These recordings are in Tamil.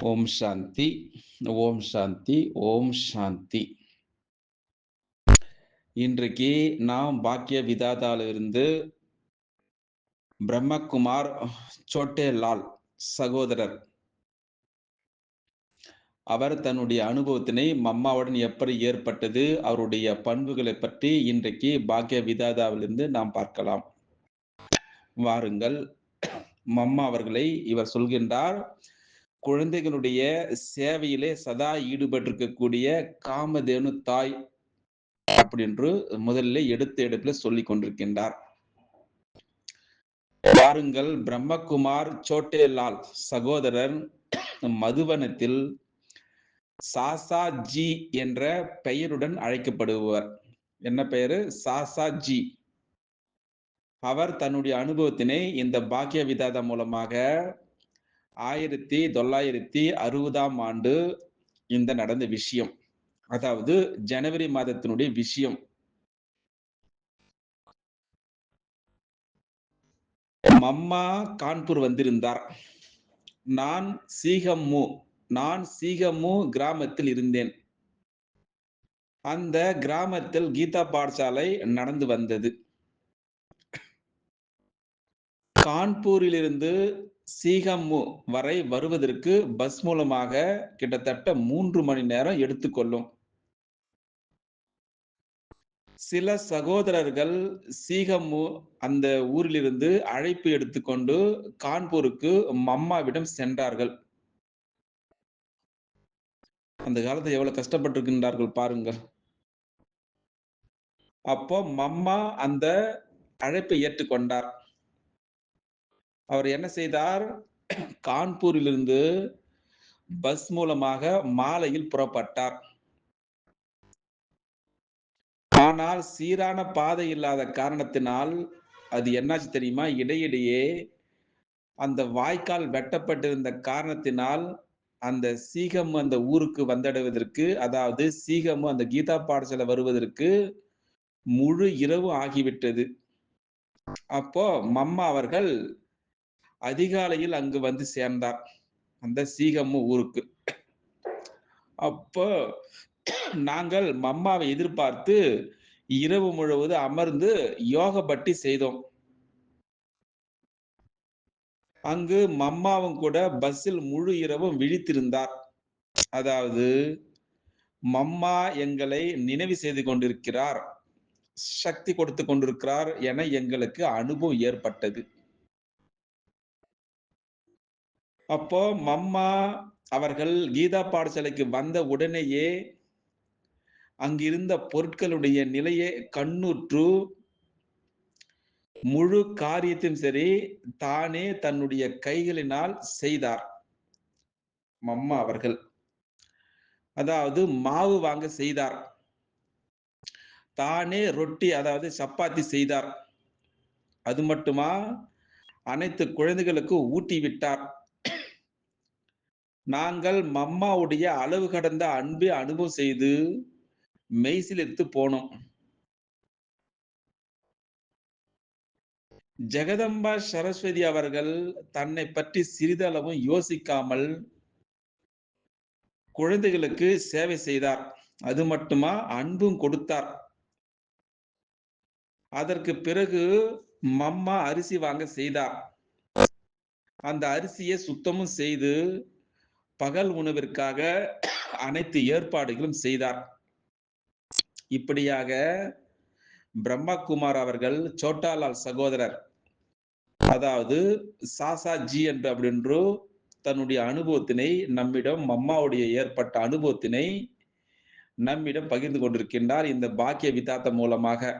ஓம் சாந்தி, ஓம் சாந்தி, ஓம் சாந்தி. இன்றைக்கு நாம் பாக்கிய விதாதாவிலிருந்து பிரம்மகுமார் சோட்டேலால் சகோதரர் அவர் தன்னுடைய அனுபவத்தினை மம்மாவுடன் எப்படி ஏற்பட்டது, அவருடைய பண்புகளை பற்றி இன்றைக்கு பாக்கிய விதாதாவிலிருந்து நாம் பார்க்கலாம். வாருங்கள். மம்மா அவர்களை இவர் சொல்கின்றார், குழந்தைகளுடைய சேவையிலே சதா ஈடுபட்டிருக்கக்கூடிய காமதேனு தாய் அப்படின்று முதலில் எடுப்பில் சொல்லிக் கொண்டிருக்கின்றார். பாருங்கள், பிரம்மகுமார் சோட்டேலால் சகோதரர் மதுவனத்தில் சாசாஜி என்ற பெயருடன் அழைக்கப்படுபவர். என்ன பெயரு? சாசாஜி. அவர் தன்னுடைய அனுபவத்தினை இந்த பாக்கிய விதாதா மூலமாக 1960ஆம் ஆண்டு இந்த நடந்த விஷயம், அதாவது ஜனவரி மாதத்தினுடைய விஷயம். மம்மா கான்பூர் வந்திருந்தார். நான் சீகம்மு கிராமத்தில் இருந்தேன். அந்த கிராமத்தில் கீதா பாடசாலை நடந்து வந்தது. கான்பூரிலிருந்து சீகம்மு வரை வருவதற்கு பஸ் மூலமாக கிட்டத்தட்ட 3 மணி நேரம் எடுத்துக்கொள்ளும். சில சகோதரர்கள் சீகம்மு அந்த ஊரிலிருந்து அழைப்பு எடுத்துக்கொண்டு கான்பூருக்கு மம்மாவிடம் சென்றார்கள். அந்த காலத்துல எவ்வளவு கஷ்டப்பட்டிருக்கின்றார்கள் பாருங்கள். அப்போ மம்மா அந்த அழைப்பை ஏற்றுக்கொண்டார். அவர் என்ன செய்தார்? கான்பூரிலிருந்து பஸ் மூலமாக மாலையில் புறப்பட்டார். ஆனால் சீரான பாதை இல்லாத காரணத்தினால் அது என்னாச்சு தெரியுமா? இடையிடையே அந்த வாய்க்கால் வெட்டப்பட்டிருந்த காரணத்தினால் அந்த சீகம்மு அந்த ஊருக்கு வந்தடைவதற்கு, அதாவது சீகம்மு அந்த கீதா பாடசாலை வருவதற்கு முழு இரவு ஆகிவிட்டது. அப்போ மம்மா அவர்கள் அதிகாலையில் அங்கு வந்து சேர்ந்தார், அந்த சீகம்மு ஊருக்கு. அப்போ நாங்கள் மம்மாவை எதிர்பார்த்து இரவு முழுவதும் அமர்ந்து யோக பட்டி செய்தோம். அங்கு மம்மாவும் கூட பஸ்ஸில் முழு இரவும் விழித்திருந்தார். அதாவது மம்மா எங்களை நினைவு செய்து கொண்டிருக்கிறார், சக்தி கொடுத்து கொண்டிருக்கிறார் என எங்களுக்கு அனுபவம் ஏற்பட்டது. அப்போ மம்மா அவர்கள் கீதா பாடசாலைக்கு வந்த உடனேயே அங்கிருந்த பொருட்களுடைய நிலையை கண்ணுற்று முழு காரியத்தையும் சரி தானே தன்னுடைய கைகளினால் செய்தார். மம்மா அவர்கள் அதாவது மாவு வாங்க செய்தார், தானே ரொட்டி அதாவது சப்பாத்தி செய்தார். அது மட்டுமா, அனைத்து குழந்தைகளுக்கு ஊட்டி விட்டார். நாங்கள் மம்மாவுடைய அளவு கடந்த அன்பை அனுபவம் செய்து மெய்சிலிர்த்து போனோம். ஜெகதம்பா சரஸ்வதி அவர்கள் தன்னை பற்றி சிறிதளவும் யோசிக்காமல் குழந்தைகளுக்கு சேவை செய்தார். அது மட்டுமா, அன்பும் கொடுத்தார். அதற்கு பிறகு மம்மா அரிசி வாங்க செய்தார். அந்த அரிசியை சுத்தமும் செய்து பகல் உணவிற்காக அனைத்து ஏற்பாடுகளும் செய்தார். இப்படியாக பிரம்மகுமார் அவர்கள் சோட்டாலால் சகோதரர், அதாவது சாசாஜி என்று அப்படின்று தன்னுடைய அனுபவத்தினை நம்மிடம், மம்மாவுடைய ஏற்பட்ட அனுபவத்தினை நம்மிடம் பகிர்ந்து கொண்டிருக்கின்றார் இந்த பாக்கிய விதாத்த மூலமாக.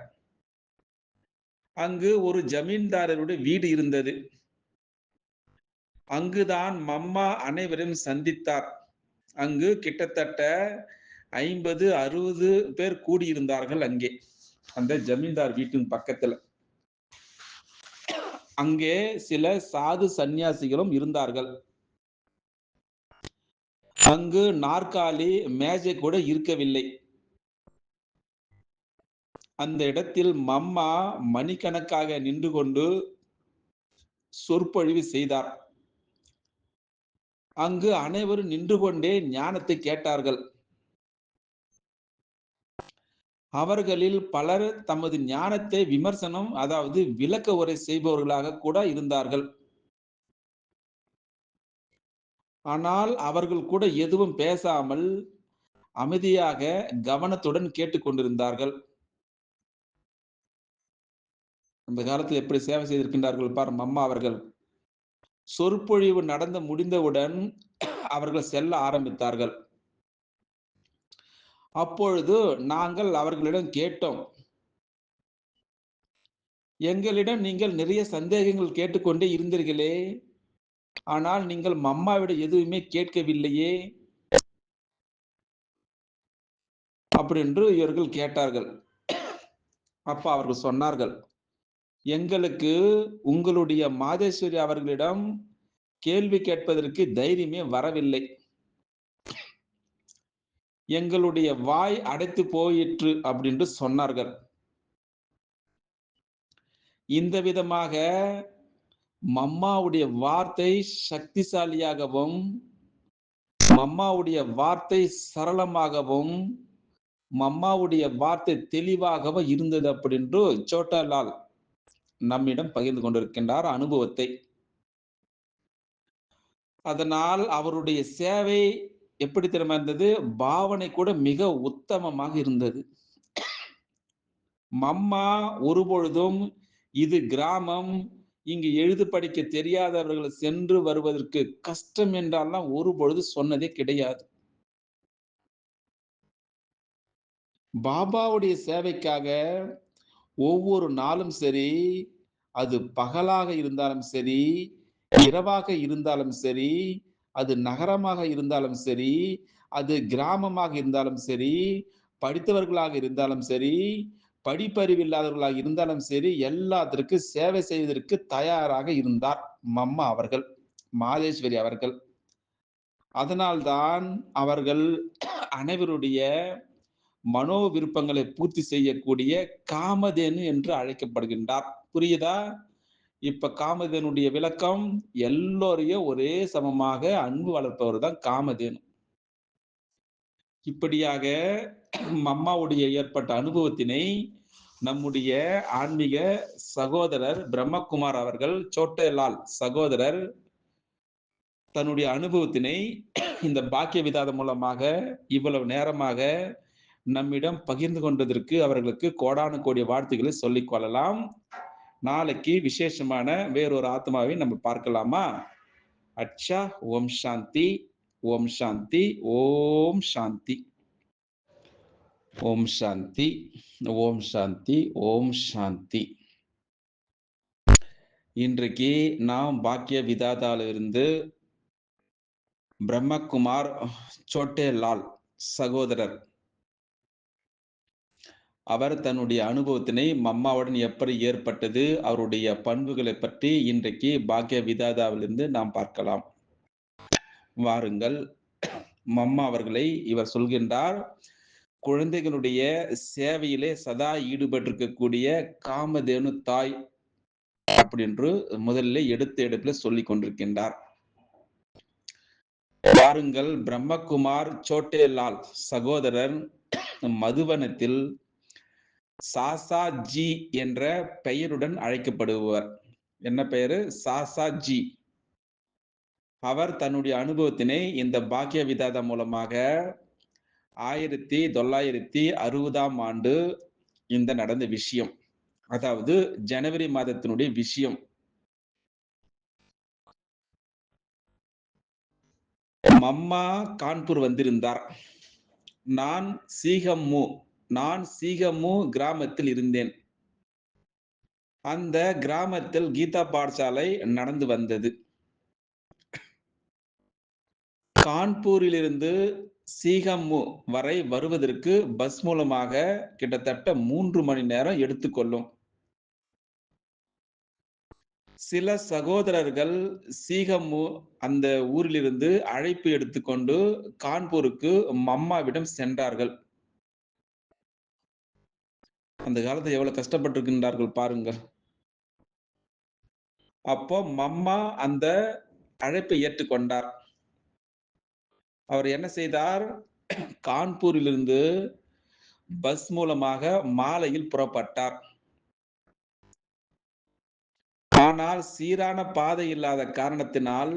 அங்கு ஒரு ஜமீன்தாரருடைய வீடு இருந்தது. அங்குதான் மம்மா அனைவரையும் சந்தித்தார். அங்கு கிட்டத்தட்ட 50-60 பேர் கூடியிருந்தார்கள் அங்கே, அந்த ஜமீன்தார் வீட்டின் பக்கத்துல. அங்கே சில சாது சந்நியாசிகளும் இருந்தார்கள். அங்கு நாற்காலி, மேஜை கூட இருக்கவில்லை. அந்த இடத்தில் மம்மா மணிக்கணக்காக நின்று கொண்டு சொற்பொழிவு செய்தார். அங்கு அனைவரும் நின்று கொண்டே ஞானத்தை கேட்டார்கள். அவர்களில் பலர் தமது ஞானத்தை விமர்சனம், அதாவது விளக்க உரை செய்பவர்களாக கூட இருந்தார்கள். ஆனால் அவர்கள் கூட எதுவும் பேசாமல் அமைதியாக கவனத்துடன் கேட்டுக்கொண்டிருந்தார்கள். அந்த காலத்தில் எப்படி சேவை செய்திருக்கின்றார்கள் பார் அம்மா அவர்கள். சொற்பொழிவு நடந்து முடிந்தவுடன் அவர்கள் செல்ல ஆரம்பித்தார்கள். அப்பொழுது நாங்கள் அவர்களிடம் கேட்டோம், எங்களிடம் நீங்கள் நிறைய சந்தேகங்கள் கேட்டுக்கொண்டே இருந்தீர்களே, ஆனால் நீங்கள் மம்மாவிடம் எதுவுமே கேட்கவில்லையே அப்படின்னு இவர்கள் கேட்டார்கள். அப்ப அவர்கள் சொன்னார்கள், எங்களுக்கு உங்களுடைய மாதேஸ்வரி அவர்களிடம் கேள்வி கேட்பதற்கு தைரியமே வரவில்லை. எங்களுடைய வாய் அடைத்து போயிற்று அப்படின்னு சொன்னார்கள். இந்த விதமாக மம்மாவுடைய வார்த்தை சக்திசாலியாகவும், மம்மாவுடைய வார்த்தை சரளமாகவும், மம்மாவுடைய வார்த்தை தெளிவாகவும் இருந்தது அப்படின்னு சோட்டாலால் நம்மிடம் பகிர்ந்து கொண்டிருக்கின்றார் அனுபவத்தை. அதனால் அவருடைய சேவை எப்படி தெரியுமா இருந்தது? பாவனை கூட மிக உத்தமமாக இருந்தது. மம்மா ஒருபொழுதும் இது கிராமம், இங்கு எழுது படிக்க தெரியாதவர்கள் சென்று வருவதற்கு கஷ்டம் என்றெல்லாம் ஒருபொழுது சொன்னதே கிடையாது. பாபாவுடைய சேவைக்காக ஒவ்வொரு நாளும் சரி, அது பகலாக இருந்தாலும் சரி, இரவாக இருந்தாலும் சரி, அது நகரமாக இருந்தாலும் சரி, அது கிராமமாக இருந்தாலும் சரி, படித்தவர்களாக இருந்தாலும் சரி, படிப்பறிவில்லாதவர்களாக இருந்தாலும் சரி, எல்லாத்திற்கும் சேவை செய்வதற்கு தயாராக இருந்தார் மம்மா அவர்கள், மாதேஸ்வரி அவர்கள். அதனால்தான் அவர்கள் அனைவருடைய மனோ விருப்பங்களை பூர்த்தி செய்யக்கூடிய காமதேனு என்று அழைக்கப்படுகின்றார். புரியுதா? இப்ப காமதேனுடைய விளக்கம், எல்லோரையும் ஒரே சமமாக அன்பு வளர்ப்பவர் தான் காமதேனு. இப்படியாக மம்மாவுடைய ஏற்பட்ட அனுபவத்தினை நம்முடைய ஆன்மீக சகோதரர் பிரம்மகுமார் அவர்கள், சோட்டேலால் சகோதரர் தன்னுடைய அனுபவத்தினை இந்த பாக்கிய விதாதம் மூலமாக இவ்வளவு நேரமாக நம்மிடம் பகிர்ந்து கொண்டதற்கு அவர்களுக்கு கோடானு கோடி வாழ்த்துக்களை சொல்லிக் கொள்ளலாம். நாளைக்கு விசேஷமான வேறொரு ஆத்மாவை நம்ம பார்க்கலாமா? அச்சா. ஓம் சாந்தி, ஓம் சாந்தி, ஓம் சாந்தி, ஓம் சாந்தி, ஓம் சாந்தி, ஓம் சாந்தி. இன்றைக்கு நாம் பாக்கிய விதாதாலிருந்து பிரம்மகுமார் சோட்டேலால் சகோதரர் அவர் தன்னுடைய அனுபவத்தினை மம்மாவுடன் எப்படி ஏற்பட்டது, அவருடைய பண்புகளை பற்றி இன்றைக்கு பாக்கிய விதாதாவிலிருந்து நாம் பார்க்கலாம். வாருங்கள். மம்மா அவர்களை இவர் சொல்கின்றார், குழந்தைகளுடைய சேவையிலே சதா ஈடுபட்டிருக்கக்கூடிய காமதேனு தாய் அப்படின்று முதலில் எடுப்பில் சொல்லிக் கொண்டிருக்கின்றார். வாருங்கள், பிரம்மகுமார் சோட்டேலால் சகோதரர் மதுவனத்தில் சாசாஜி என்ற பெயருடன் அழைக்கப்படுபவர். என்ன பெயரு? சாசாஜி. அவர் தன்னுடைய அனுபவத்தினை இந்த பாக்கிய விதாதம் மூலமாக 1960ஆம் ஆண்டு இந்த நடந்த விஷயம், அதாவது ஜனவரி மாதத்தினுடைய விஷயம். மம்மா கான்பூர் வந்திருந்தார். நான் சீகம்மு கிராமத்தில் இருந்தேன். அந்த கிராமத்தில் கீதா பாடசாலை நடந்து வந்தது. கான்பூரிலிருந்து சீகம்மு வரை வருவதற்கு பஸ் மூலமாக கிட்டத்தட்ட 3 மணி நேரம் எடுத்துக்கொள்ளும். சில சகோதரர்கள் சீகம்மு அந்த ஊரிலிருந்து அழைப்பு எடுத்துக்கொண்டு கான்பூருக்கு மம்மாவிடம் சென்றார்கள். அந்த காலத்துல எவ்வளவு கஷ்டப்பட்டிருக்கின்றார்கள் பாருங்கள். அப்போ மம்மா அந்த அழைப்பை ஏற்றுக்கொண்டார். அவர் என்ன செய்தார்? கான்பூரிலிருந்து பஸ் மூலமாக மாலையில் புறப்பட்டார். ஆனால் சீரான பாதை இல்லாத காரணத்தினால்,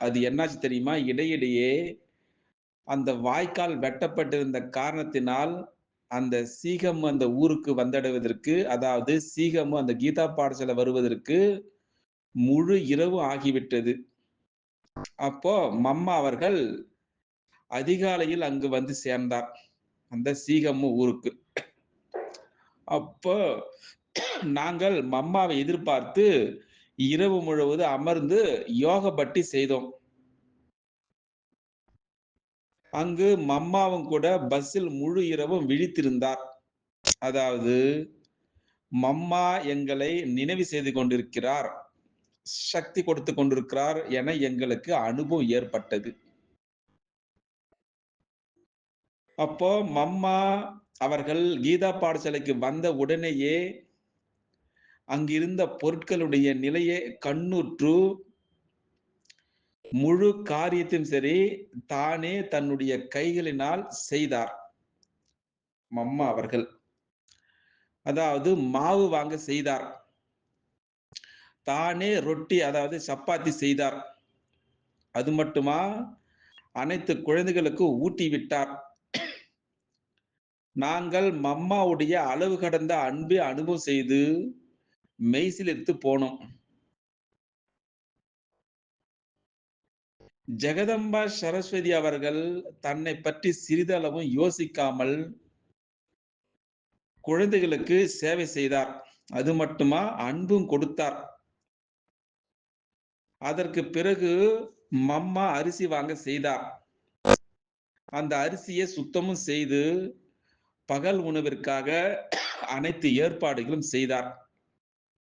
அது என்னாச்சு தெரியுமா? இடையிடையே அந்த வாய்க்கால் வெட்டப்பட்டிருந்த காரணத்தினால், அந்த சீகமு அந்த ஊருக்கு வந்தடைவதற்கு, அதாவது சீகமு அந்த கீதா பாடசாலை வருவதற்கு முழு இரவு ஆகிவிட்டது. அப்போ மம்மா அவர்கள் அதிகாலையில் அங்கு வந்து சேர்ந்தார். அந்த சீகமு ஊருக்கு. அப்போ நாங்கள் மம்மாவை எதிர்பார்த்து இரவு முழுவதும் அமர்ந்து யோக பட்டி செய்தோம். அங்கு மம்மாவும் கூட பஸ்ஸில் முழு இரவும் விழித்திருந்தார். அதாவது மம்மா எங்களை நினைவு செய்து கொண்டிருக்கிறார், சக்தி கொடுத்துக் கொண்டிருக்கிறார் என எங்களுக்கு அனுபவம் ஏற்பட்டது. அப்போ மம்மா அவர்கள் கீதா பாடசாலைக்கு வந்த உடனேயே அங்கிருந்த பொருட்களுடைய நிலையை கண்ணுற்று முழு காரியத்தையும் சரி தானே தன்னுடைய கைகளினால் செய்தார் மம்மா அவர்கள். அதாவது மாவு வாங்க செய்தார், தானே ரொட்டி அதாவது சப்பாத்தி செய்தார். அது மட்டுமா, அனைத்து குழந்தைகளுக்கு ஊட்டி விட்டார். நாங்கள் மம்மாவுடைய அளவு கடந்த அன்பை அனுபவம் செய்து மெய்சிலிர்த்து போனோம். ஜெகதம்பா சரஸ்வதி அவர்கள் தன்னை பற்றி சிறிதளவும் யோசிக்காமல் குழந்தைகளுக்கு சேவை செய்தார். அது மட்டுமா, அன்பும் கொடுத்தார். அதற்கு பிறகு மம்மா அரிசி வாங்க செய்தார். அந்த அரிசியை சுத்தமும் செய்து பகல் உணவிற்காக அனைத்து ஏற்பாடுகளும் செய்தார்.